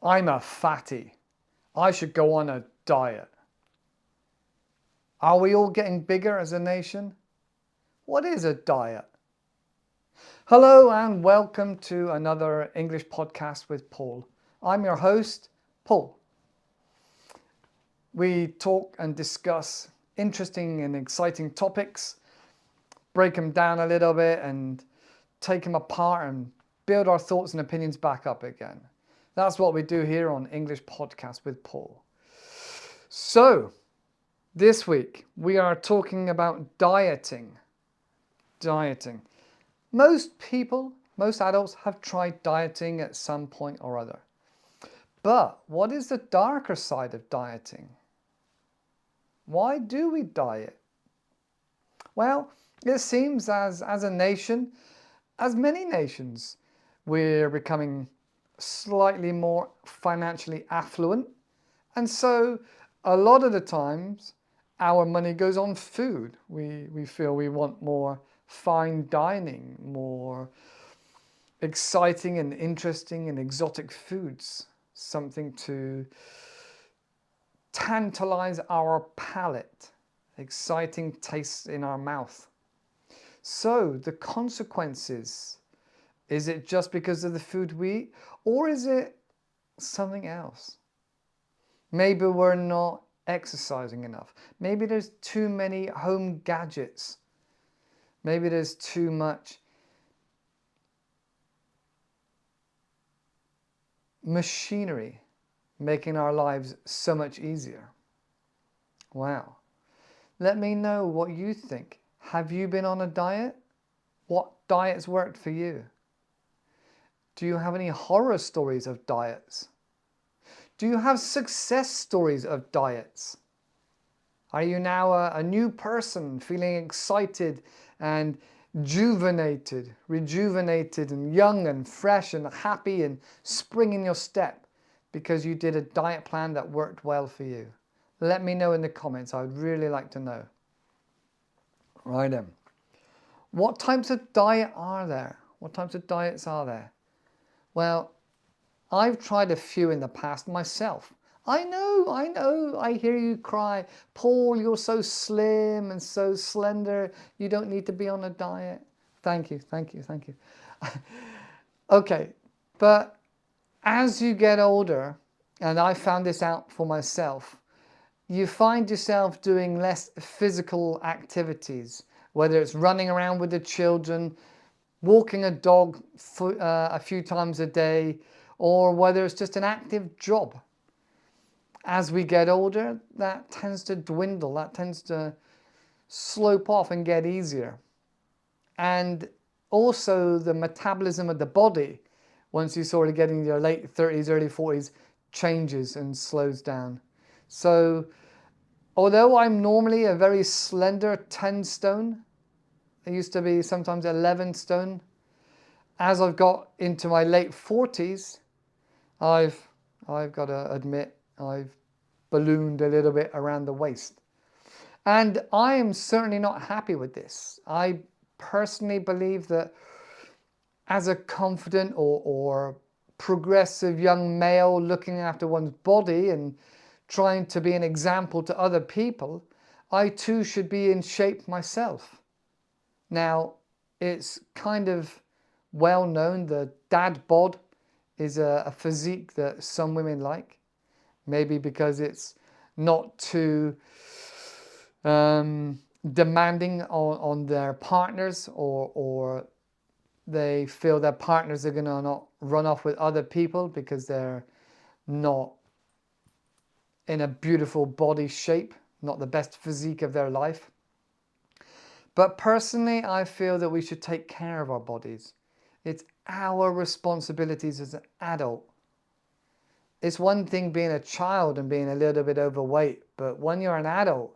I'm a fatty. I should go on a diet. Are we all getting bigger as a nation? What is a diet? Hello and welcome to another English podcast with Paul. I'm your host, Paul. We talk and discuss interesting and exciting topics, break them down a little bit and take them apart and build our thoughts and opinions back up again. That's what we do here on English Podcast with Paul. So, this week we are talking about dieting. Dieting. Most people, most adults have tried dieting at some point or other. But what is the darker side of dieting? Why do we diet? Well, it seems as a nation, as many nations, we're becoming slightly more financially affluent. And so a lot of the times our money goes on food. We feel we want more fine dining, more exciting and interesting and exotic foods, something to tantalize our palate, exciting tastes in our mouth. So the consequences, is it just because of the food we eat, or is it something else? Maybe we're not exercising enough. Maybe there's too many home gadgets. Maybe there's too much machinery making our lives so much easier. Wow. Let me know what you think. Have you been on a diet? What diets worked for you? Do you have any horror stories of diets? Do you have success stories of diets? Are you now a new person feeling excited and rejuvenated and young and fresh and happy and spring in your step because you did a diet plan that worked well for you? Let me know in the comments. I would really like to know. Right then. What types of diet are there? What types of diets are there? Well, I've tried a few in the past myself. I know, I hear you cry, Paul, you're so slim and so slender, you don't need to be on a diet. Thank you. Okay, but as you get older, and I found this out for myself, you find yourself doing less physical activities, whether it's running around with the children, walking a dog a few times a day, or whether it's just an active job. As we get older, that tends to dwindle, that tends to slope off and get easier. And also the metabolism of the body, once you sort of get in your late 30s, early 40s, changes and slows down. So although I'm normally a very slender 10 stone, I used to be sometimes 11 stone, as I've got into my late 40s, I've got to admit, I've ballooned a little bit around the waist. And I am certainly not happy with this. I personally believe that as a confident or progressive young male looking after one's body and trying to be an example to other people, I too should be in shape myself. Now, it's kind of well known the dad bod is a physique that some women like. Maybe because it's not too demanding on their partners, or they feel their partners are going to not run off with other people because they're not in a beautiful body shape, not the best physique of their life. But personally, I feel that we should take care of our bodies. It's our responsibilities as an adult. It's one thing being a child and being a little bit overweight, but when you're an adult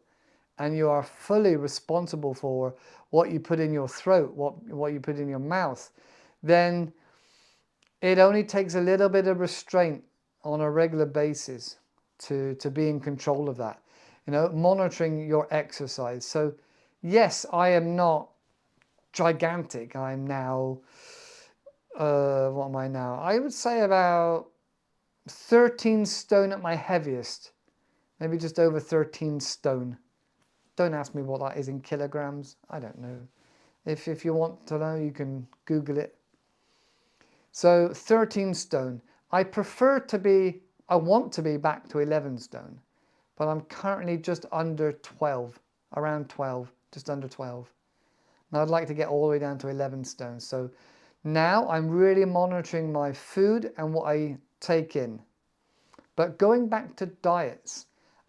and you are fully responsible for what you put in your throat, what you put in your mouth, then it only takes a little bit of restraint on a regular basis to be in control of that. Monitoring your exercise. So yes, I am not gigantic. I'm now, what am I now? I would say about 13 stone at my heaviest. Maybe just over 13 stone. Don't ask me what that is in kilograms. I don't know. If you want to know, you can Google it. So 13 stone. I want to be back to 11 stone, but I'm currently just under 12, around 12, just under 12. And I'd like to get all the way down to 11 stone. So now I'm really monitoring my food and what I take in. But going back to diets,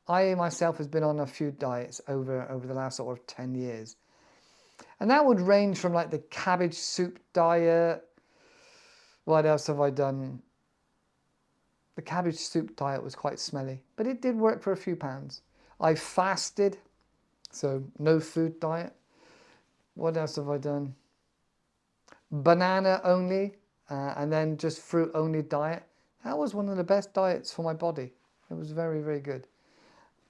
I myself has been on a few diets over the last sort of 10 years. And that would range from like the cabbage soup diet. What else have I done? The cabbage soup diet was quite smelly, but it did work for a few pounds. I fasted, so no food diet. What else have I done? Banana only, and then just fruit only diet. That was one of the best diets for my body. It was very, very good.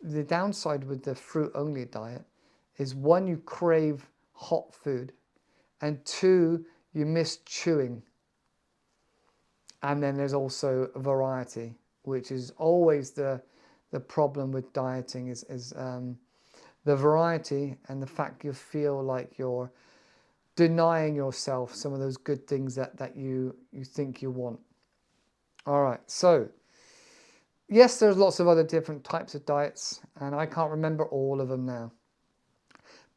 The downside with the fruit only diet is, one, you crave hot food, and two, you miss chewing. And then there's also variety, which is always the problem with dieting is the variety and the fact you feel like you're denying yourself some of those good things that you think you want. All right, so yes, there's lots of other different types of diets, and I can't remember all of them now.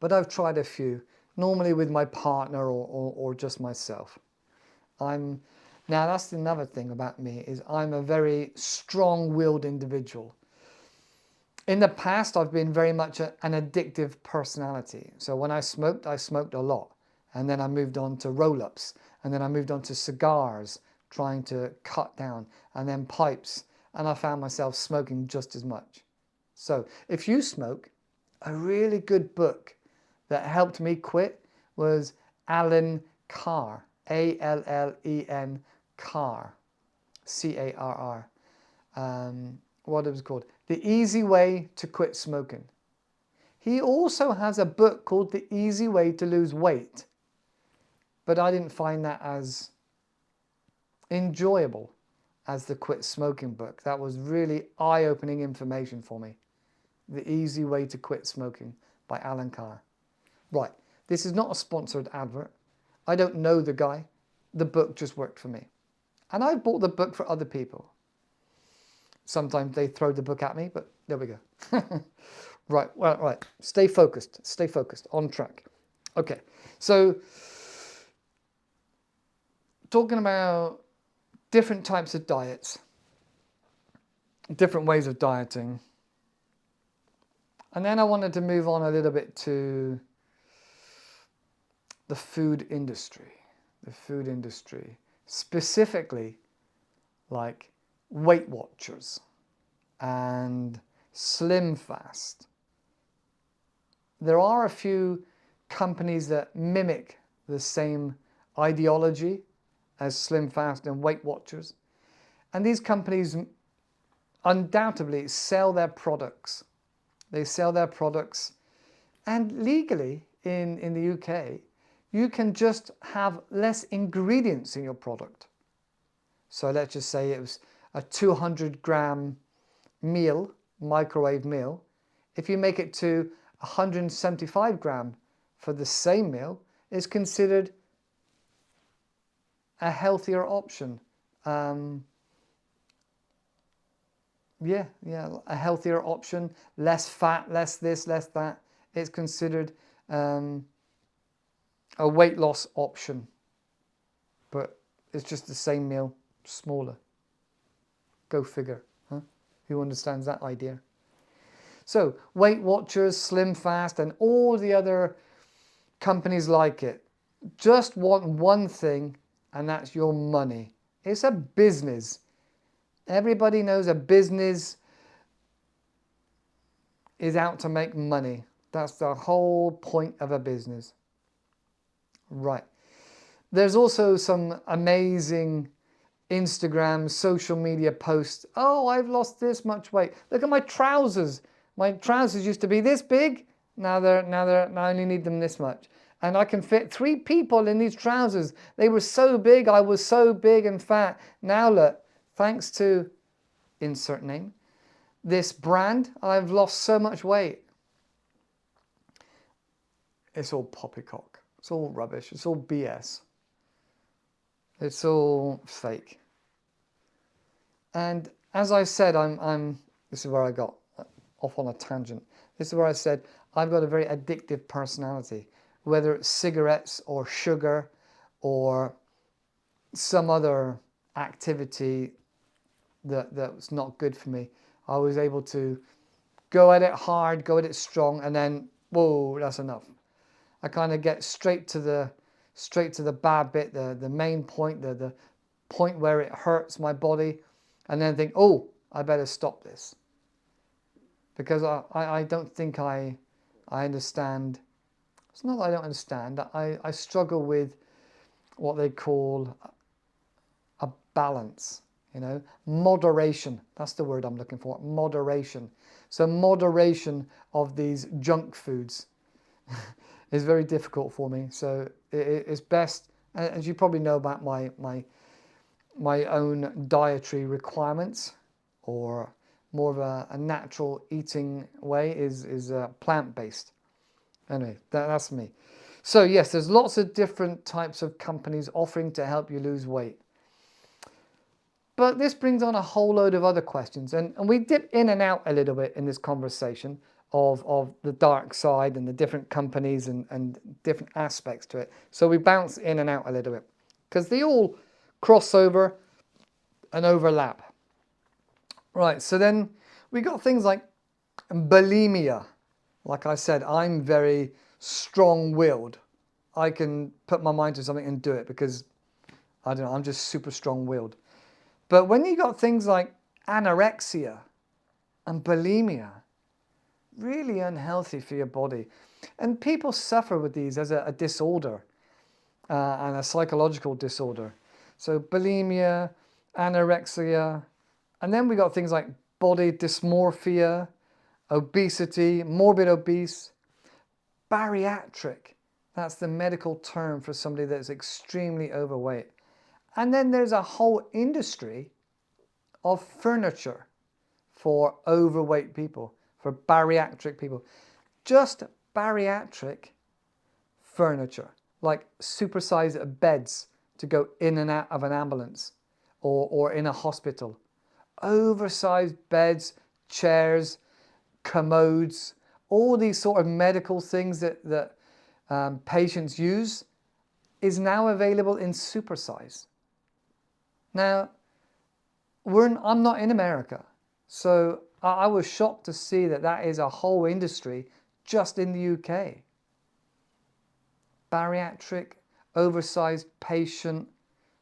But I've tried a few, normally with my partner or just myself. Now that's another thing about me, is I'm a very strong-willed individual. In the past, I've been very much an addictive personality. So when I smoked a lot. And then I moved on to roll-ups. And then I moved on to cigars, trying to cut down. And then pipes. And I found myself smoking just as much. So if you smoke, a really good book that helped me quit was Allen Carr. A-L-L-E-N Carr. C-A-R-R. What it was called? The Easy Way to Quit Smoking. He also has a book called The Easy Way to Lose Weight. But I didn't find that as enjoyable as the Quit Smoking book. That was really eye-opening information for me. The Easy Way to Quit Smoking by Allen Carr. Right, this is not a sponsored advert. I don't know the guy. The book just worked for me. And I bought the book for other people. Sometimes they throw the book at me, but there we go. Right. Stay focused, on track. Okay, so talking about different types of diets, different ways of dieting. And then I wanted to move on a little bit to the food industry. The food industry, specifically like Weight Watchers and Slim Fast. There are a few companies that mimic the same ideology as Slim Fast and Weight Watchers. And these companies undoubtedly sell their products. They sell their products, and legally in the UK, you can just have less ingredients in your product. So let's just say it was a 200-gram meal, microwave meal. If you make it to 175 gram for the same meal, it's considered a healthier option. A healthier option, less fat, less this, less that. It's considered a weight loss option, but it's just the same meal, smaller. Go figure, huh? Who understands that idea? So Weight Watchers, Slim Fast, and all the other companies like it just want one thing, and that's your money. It's a business. Everybody knows a business is out to make money. That's the whole point of a business. Right. There's also some amazing Instagram, social media posts. Oh, I've lost this much weight. Look at my trousers. My trousers used to be this big. Now I only need them this much. And I can fit 3 people in these trousers. They were so big. I was so big and fat. Now look, thanks to insert name. This brand, I've lost so much weight. It's all poppycock. It's all rubbish. It's all BS. It's all fake. And as I said, this is where I got off on a tangent. This is where I said I've got a very addictive personality, whether it's cigarettes or sugar or some other activity that's not good for me. I was able to go at it hard, go at it strong, and then, whoa, that's enough. I kind of get straight to the bad bit, the main point, the point where it hurts my body, and then think, oh, I better stop this. Because I don't think I understand. It's not that I don't understand. I struggle with what they call a balance, moderation. That's the word I'm looking for, moderation. So moderation of these junk foods is very difficult for me. So it's best, as you probably know about my own dietary requirements, or more of a natural eating way is plant-based. Anyway, that's me. So yes, there's lots of different types of companies offering to help you lose weight. But this brings on a whole load of other questions, and we dip in and out a little bit in this conversation of the dark side and the different companies and different aspects to it. So we bounce in and out a little bit because they all cross over and overlap. Right, so then we got things like bulimia. Like I said, I'm very strong-willed. I can put my mind to something and do it because, I don't know, I'm just super strong-willed. But when you got things like anorexia and bulimia, really unhealthy for your body. And people suffer with these as a disorder and a psychological disorder. So bulimia, anorexia, and then we got things like body dysmorphia, obesity, morbid obese, bariatric. That's the medical term for somebody that's extremely overweight. And then there's a whole industry of furniture for overweight people, for bariatric people. Just bariatric furniture, like supersized beds to go in and out of an ambulance or in a hospital. Oversized beds, chairs, commodes, all these sort of medical things that patients use is now available in supersize. Now, I'm not in America, so I was shocked to see that is a whole industry just in the UK. Bariatric, oversized patient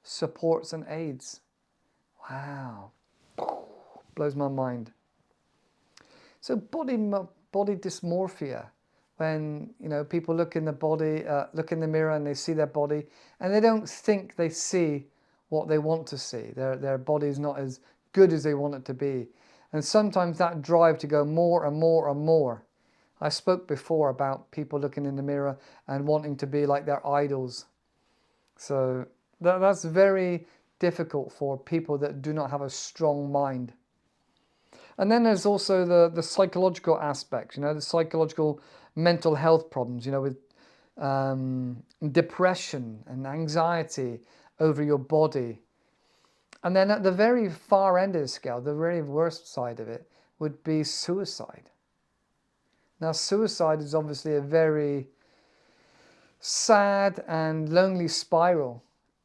supports and aids. Wow, blows my mind. So body dysmorphia, when people look in the mirror and they see their body and they don't think they see what they want to see. Their body is not as good as they want it to be. And sometimes that drive to go more and more and more. I spoke before about people looking in the mirror and wanting to be like their idols. So that's very difficult for people that do not have a strong mind. And then there's also the psychological aspects, the psychological mental health problems, with depression and anxiety over your body. And then at the very far end of the scale, the very worst side of it would be suicide. Now, suicide is obviously a very sad and lonely spiral,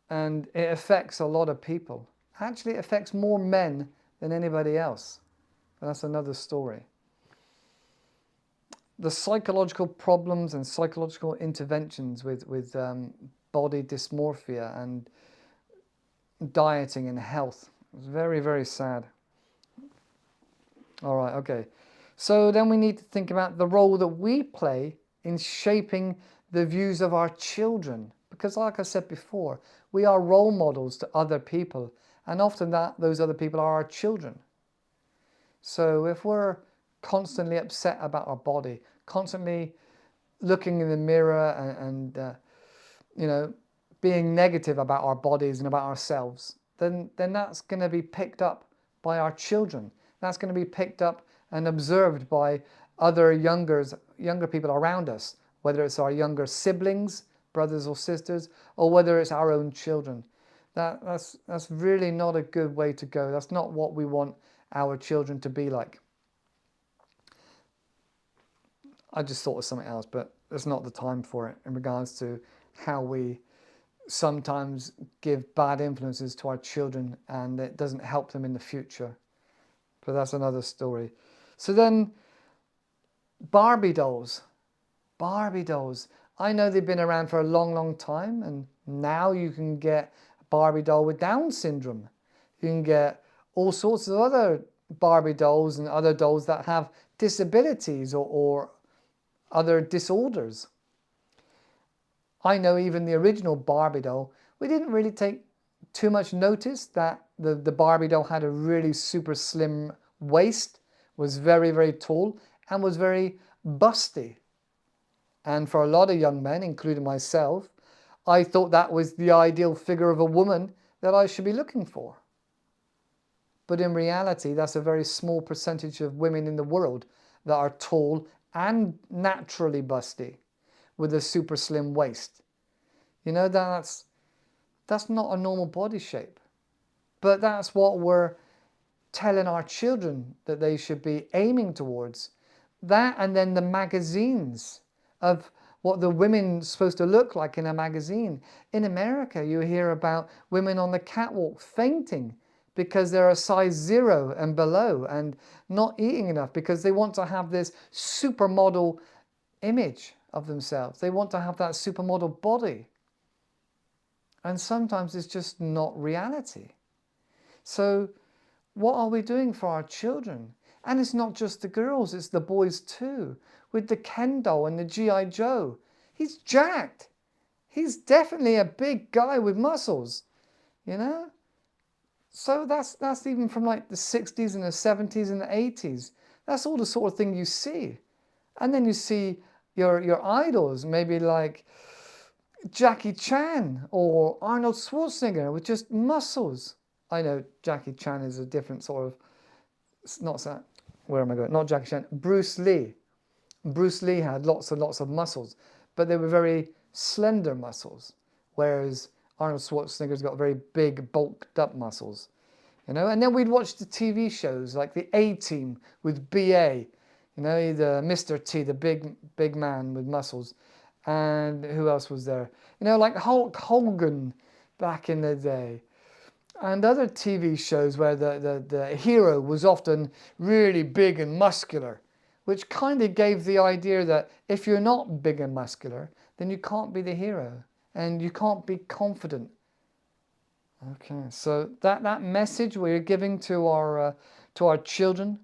and it affects a lot of people. Actually, it affects more men than anybody else. But that's another story. The psychological problems and psychological interventions with body dysmorphia and dieting and health. It's very, very sad. All right, okay. So then we need to think about the role that we play in shaping the views of our children. Because like I said before, we are role models to other people. And often those other people are our children. So if we're constantly upset about our body, constantly looking in the mirror and being negative about our bodies and about ourselves, then that's going to be picked up by our children. That's going to be picked up and observed by other younger people around us, whether it's our younger siblings, brothers or sisters, or whether it's our own children. That's really not a good way to go. That's not what we want our children to be like. I just thought of something else, but there's not the time for it in regards to how we sometimes give bad influences to our children and it doesn't help them in the future. But that's another story. So then, Barbie dolls. Barbie dolls. I know they've been around for a long, long time, and now you can get a Barbie doll with Down syndrome. You can get all sorts of other Barbie dolls and other dolls that have disabilities or other disorders. I know even the original Barbie doll, we didn't really take too much notice that the Barbie doll had a really super slim waist, was very, very tall, and was very busty. And for a lot of young men, including myself, I thought that was the ideal figure of a woman that I should be looking for. But in reality, that's a very small percentage of women in the world that are tall and naturally busty with a super slim waist. You know, that's not a normal body shape. But that's what we're telling our children that they should be aiming towards. That, and then the magazines of what the women's supposed to look like in a magazine. In America, you hear about women on the catwalk fainting because they're a size 0 and below and not eating enough because they want to have this supermodel image of themselves. They want to have that supermodel body. And sometimes it's just not reality. So what are we doing for our children? And it's not just the girls, it's the boys too. With the Ken doll and the G.I. Joe. He's jacked. He's definitely a big guy with muscles, you know? So that's even from like the 60s and the 70s and the 80s. That's all the sort of thing you see. And then you see your idols, maybe like Jackie Chan or Arnold Schwarzenegger with just muscles. I know Jackie Chan is a different sort of, not so, where am I going? Not Jackie Chan, Bruce Lee. Bruce Lee had lots and lots of muscles, but they were very slender muscles, whereas Arnold Schwarzenegger's got very big, bulked up muscles, you know. And then we'd watch the TV shows like the A-Team with B.A., you know, the Mr. T, the big man with muscles. And who else was there? You know, like Hulk Hogan back in the day. And other TV shows where the hero was often really big and muscular, which kind of gave the idea that if you're not big and muscular, then you can't be the hero and you can't be confident. Okay, so that message we're giving to our children,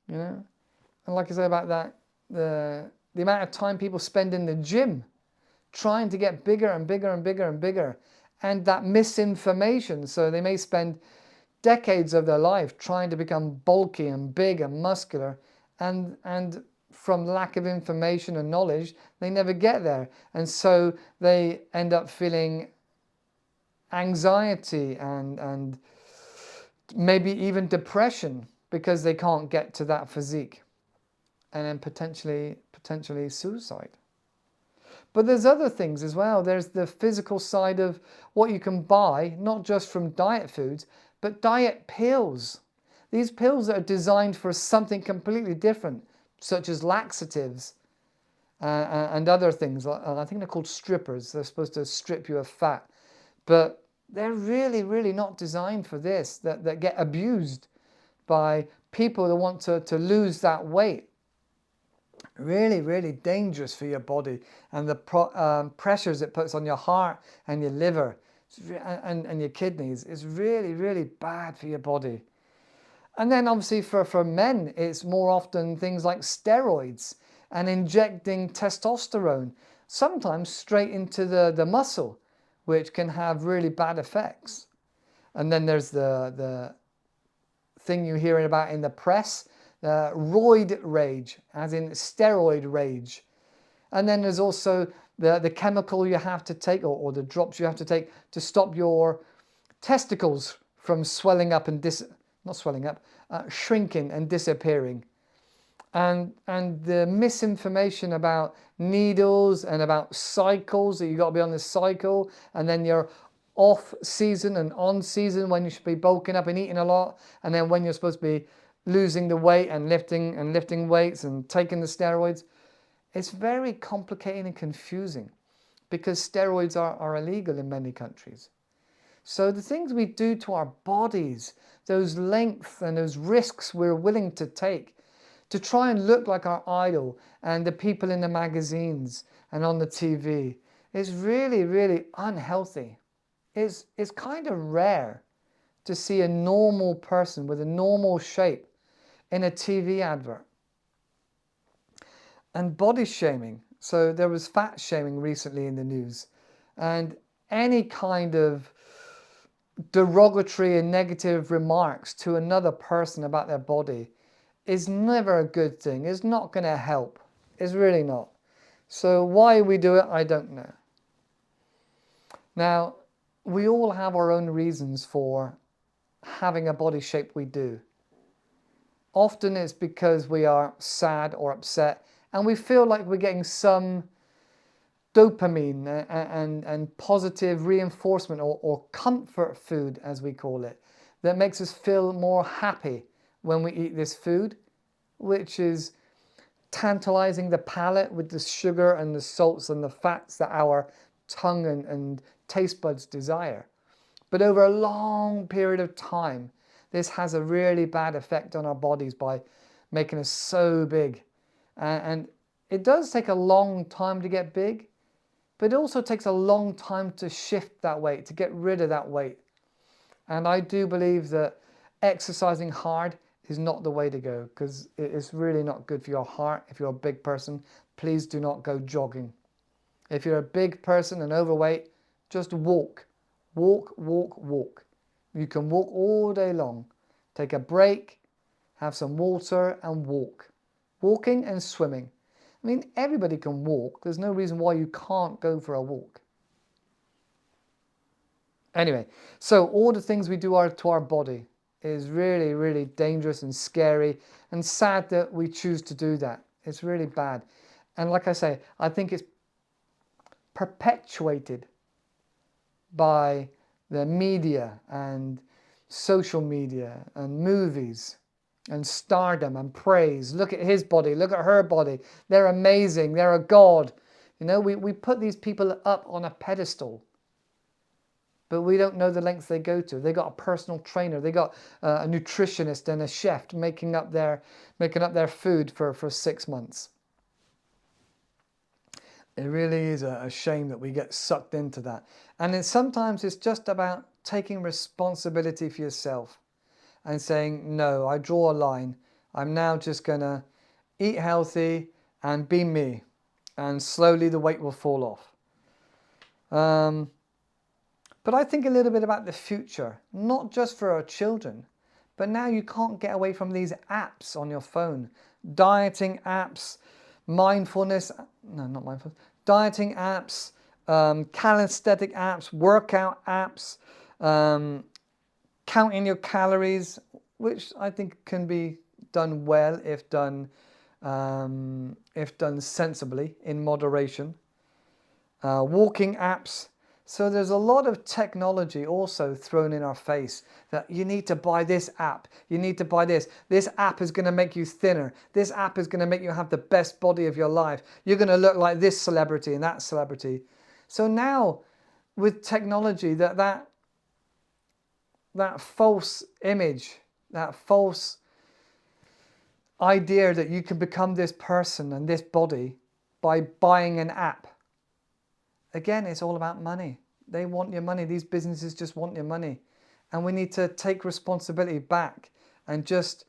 you know, and like I say about that, the amount of time people spend in the gym trying to get bigger and bigger and bigger and bigger, and that misinformation. So they may spend decades of their life trying to become bulky and big and muscular, and from lack of information and knowledge, they never get there. And so they end up feeling anxiety and maybe even depression because they can't get to that physique, and then potentially suicide. But there's other things as well. There's the physical side of what you can buy, not just from diet foods, but diet pills. These pills that are designed for something completely different, such as laxatives and other things. I think they're called strippers. They're supposed to strip you of fat. But they're really, really not designed for this, that get abused by people that want to lose that weight. Really, really dangerous for your body, and the pressures it puts on your heart and your liver and your kidneys is really, really bad for your body. And then obviously for men, it's more often things like steroids and injecting testosterone, sometimes straight into the muscle, which can have really bad effects. And then there's the thing you hear about in the press, roid rage, as in steroid rage. And then there's also the chemical you have to take, or the drops you have to take to stop your testicles from swelling up and not swelling up, shrinking and disappearing. And the misinformation about needles and about cycles, that you got to be on this cycle, and then you're off season and on season when you should be bulking up and eating a lot, and then when you're supposed to be losing the weight and lifting weights and taking the steroids. It's very complicated and confusing because steroids are illegal in many countries. So the things we do to our bodies, those lengths and those risks we're willing to take to try and look like our idol and the people in the magazines and on the TV, is really, really unhealthy. It's kind of rare to see a normal person with a normal shape in a TV advert. And body shaming. So there was fat shaming recently in the news, and any kind of derogatory and negative remarks to another person about their body is never a good thing. It's not going to help. It's really not. So why we do it, I don't know. Now, we all have our own reasons for having a body shape we do. Often it's because we are sad or upset and we feel like we're getting some dopamine and positive reinforcement or comfort food, as we call it, that makes us feel more happy when we eat this food, which is tantalizing the palate with the sugar and the salts and the fats that our tongue and taste buds desire. But over a long period of time, this has a really bad effect on our bodies by making us so big. And it does take a long time to get big, but it also takes a long time to shift that weight, to get rid of that weight. And I do believe that exercising hard is not the way to go, because it's really not good for your heart. If you're a big person, please do not go jogging. If you're a big person and overweight, just walk. Walk, walk, walk. You can walk all day long. Take a break, have some water and walk. Walking and swimming. I mean, everybody can walk. There's no reason why you can't go for a walk. Anyway, so all the things we do to our body is really, really dangerous and scary and sad that we choose to do that. It's really bad. And like I say, I think it's perpetuated by the media and social media and movies and stardom and praise. Look at his body, look at her body. They're amazing, they're a god. You know, we put these people up on a pedestal, but we don't know the lengths they go to. They got a personal trainer, they got a nutritionist and a chef making up their food for 6 months. It really is a shame that we get sucked into that. And then sometimes it's just about taking responsibility for yourself and saying, no, I draw a line. I'm now just going to eat healthy and be me. And slowly the weight will fall off. But I think a little bit about the future, not just for our children, but now you can't get away from these apps on your phone. Dieting apps, mindfulness, no, not mindfulness, dieting apps, calisthenic apps, workout apps, counting your calories, which I think can be done well if done sensibly, in moderation. Walking apps. So there's a lot of technology also thrown in our face that you need to buy this app, you need to buy this. This app is going to make you thinner. This app is going to make you have the best body of your life. You're going to look like this celebrity and that celebrity. So now with technology, that false image, that false idea that you can become this person and this body by buying an app. Again, it's all about money. They want your money. These businesses just want your money. And we need to take responsibility back and just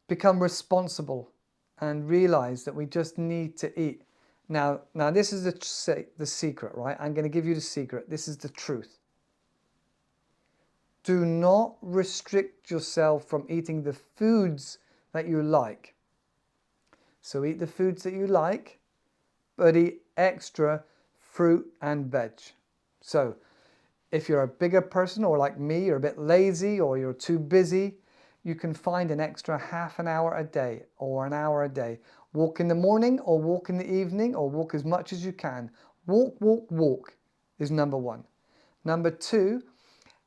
become responsible and realize that we just need to eat. Now this is the secret, right? I'm going to give you the secret. This is the truth. Do not restrict yourself from eating the foods that you like. So eat the foods that you like, but eat extra fruit and veg. So if you're a bigger person, or like me, you're a bit lazy or you're too busy, you can find an extra half an hour a day or an hour a day. Walk in the morning or walk in the evening or walk as much as you can. Walk, walk, walk is number one. Number two,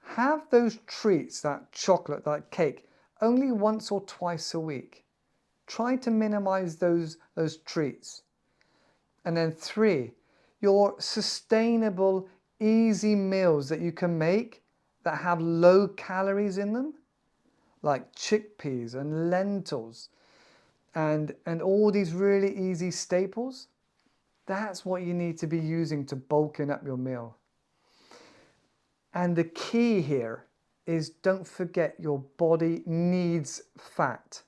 have those treats, that chocolate, that cake, only once or twice a week. Try to minimize those treats. And then three, your sustainable, easy meals that you can make that have low calories in them, like chickpeas and lentils and all these really easy staples. That's what you need to be using to bulking up your meal. And the key here is, don't forget, your body needs fat.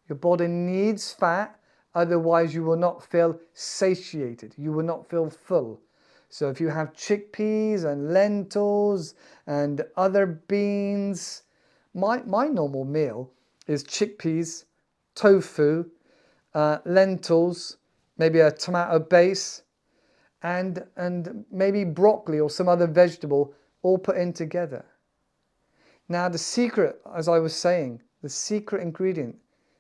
Your body needs fat, otherwise you will not feel satiated. You will not feel full. So if you have chickpeas and lentils and other beans, my normal meal is chickpeas, tofu, lentils, maybe a tomato base, and maybe broccoli or some other vegetable all put in together. Now the secret, as I was saying, the secret ingredient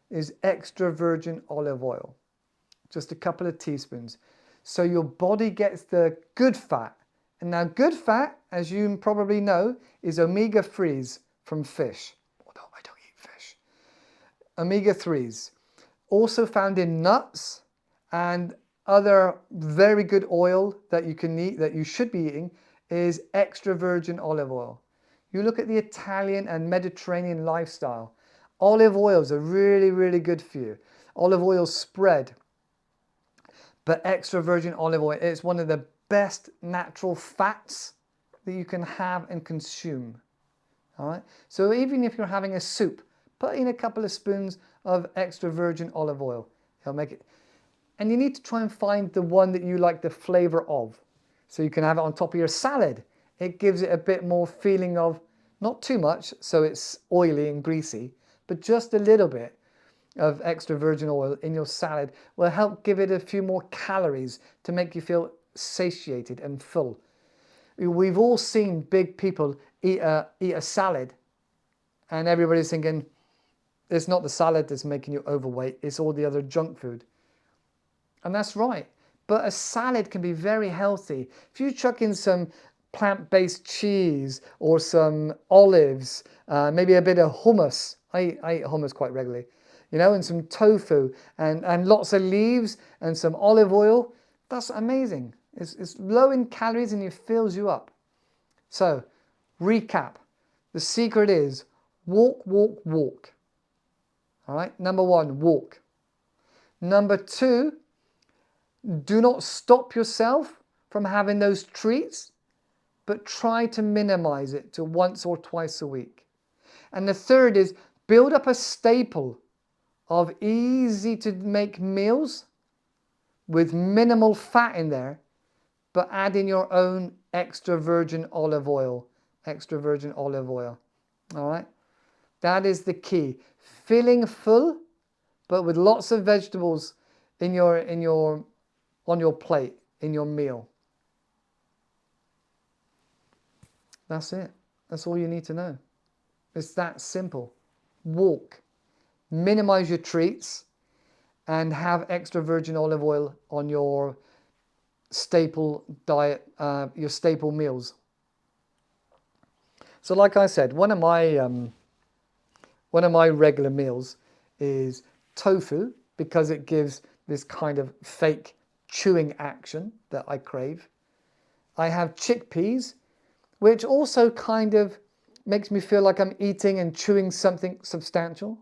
is extra virgin olive oil. Just a couple of teaspoons. So your body gets the good fat. And now good fat, as you probably know, is omega-3s from fish. Although I don't eat fish. Omega-3s. Also found in nuts and other very good oil that you can eat, that you should be eating, is extra virgin olive oil. You look at the Italian and Mediterranean lifestyle. Olive oils are really, really good for you. Olive oil spread. But extra virgin olive oil is one of the best natural fats that you can have and consume. All right. So even if you're having a soup, put in a couple of spoons of extra virgin olive oil. It'll make it. And you need to try and find the one that you like the flavor of. So you can have it on top of your salad. It gives it a bit more feeling of, not too much, so it's oily and greasy, but just a little bit of extra virgin oil in your salad will help give it a few more calories to make you feel satiated and full. We've all seen big people eat a salad and everybody's thinking, it's not the salad that's making you overweight, it's all the other junk food. And that's right. But a salad can be very healthy. If you chuck in some plant-based cheese or some olives, maybe a bit of hummus. I eat hummus quite regularly. You know, and some tofu and lots of leaves and some olive oil. That's amazing. It's low in calories and it fills you up. So, recap. The secret is walk, walk, walk. All right. Number one, walk. Number two, do not stop yourself from having those treats, but try to minimize it to once or twice a week. And the third is build up a staple of easy to make meals with minimal fat in there, but add in your own extra virgin olive oil. Extra virgin olive oil. All right. That is the key. Feeling full, but with lots of vegetables on your plate, in your meal. That's it. That's all you need to know. It's that simple. Walk. Minimize your treats and have extra virgin olive oil on your staple diet, your staple meals. So like I said, one of my regular meals is tofu, because it gives this kind of fake chewing action that I crave. I have chickpeas, which also kind of makes me feel like I'm eating and chewing something substantial.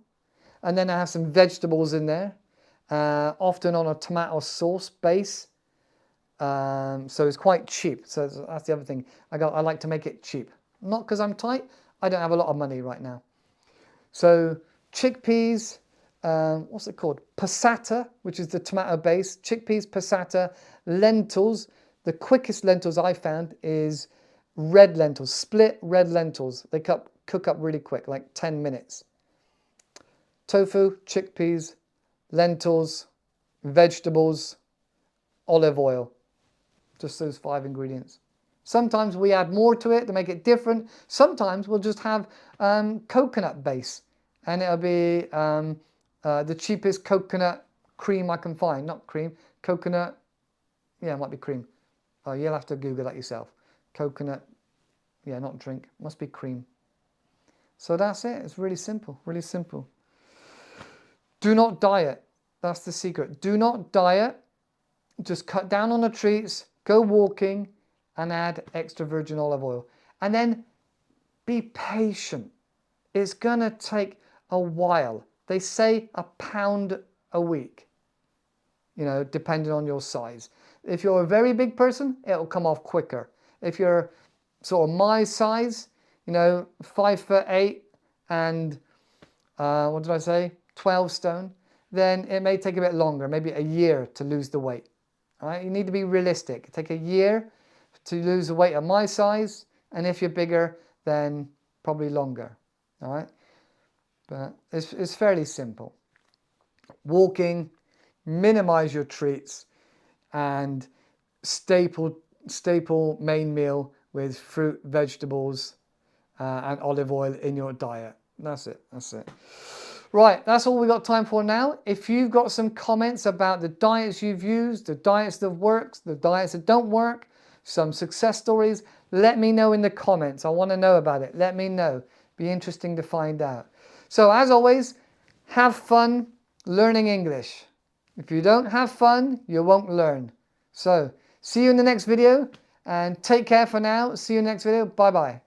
And then I have some vegetables in there, often on a tomato sauce base. So it's quite cheap. So that's the other thing. I like to make it cheap. Not because I'm tight. I don't have a lot of money right now. So chickpeas, what's it called? Passata, which is the tomato base. Chickpeas, passata, lentils. The quickest lentils I found is red lentils, split red lentils. They cook up really quick, like 10 minutes. Tofu, chickpeas, lentils, vegetables, olive oil. Just those 5 ingredients. Sometimes we add more to it to make it different. Sometimes we'll just have coconut base and it'll be the cheapest coconut cream I can find. Not cream, coconut. Yeah, it might be cream. Oh, you'll have to Google that yourself. Coconut. Yeah, not drink. Must be cream. So that's it. It's really simple. Really simple. Do not diet. That's the secret. Do not diet. Just cut down on the treats, go walking, and add extra virgin olive oil. And then be patient. It's going to take a while. They say a pound a week, you know, depending on your size. If you're a very big person, it'll come off quicker. If you're sort of my size, you know, 5'8" and what did I say, 12 stone, then it may take a bit longer, maybe a year to lose the weight. All right, you need to be realistic. It take a year to lose the weight of my size, and if you're bigger, then probably longer. All right, but it's fairly simple. Walking, minimize your treats, and staple main meal with fruit, vegetables, and olive oil in your diet. That's it. That's it. Right, that's all we got time for now. If you've got some comments about the diets you've used, the diets that work, the diets that don't work, some success stories, let me know in the comments. I want to know about it. Let me know. Be interesting to find out. So as always, have fun learning English. If you don't have fun, you won't learn. So see you in the next video, and take care for now. See you in the next video. Bye bye.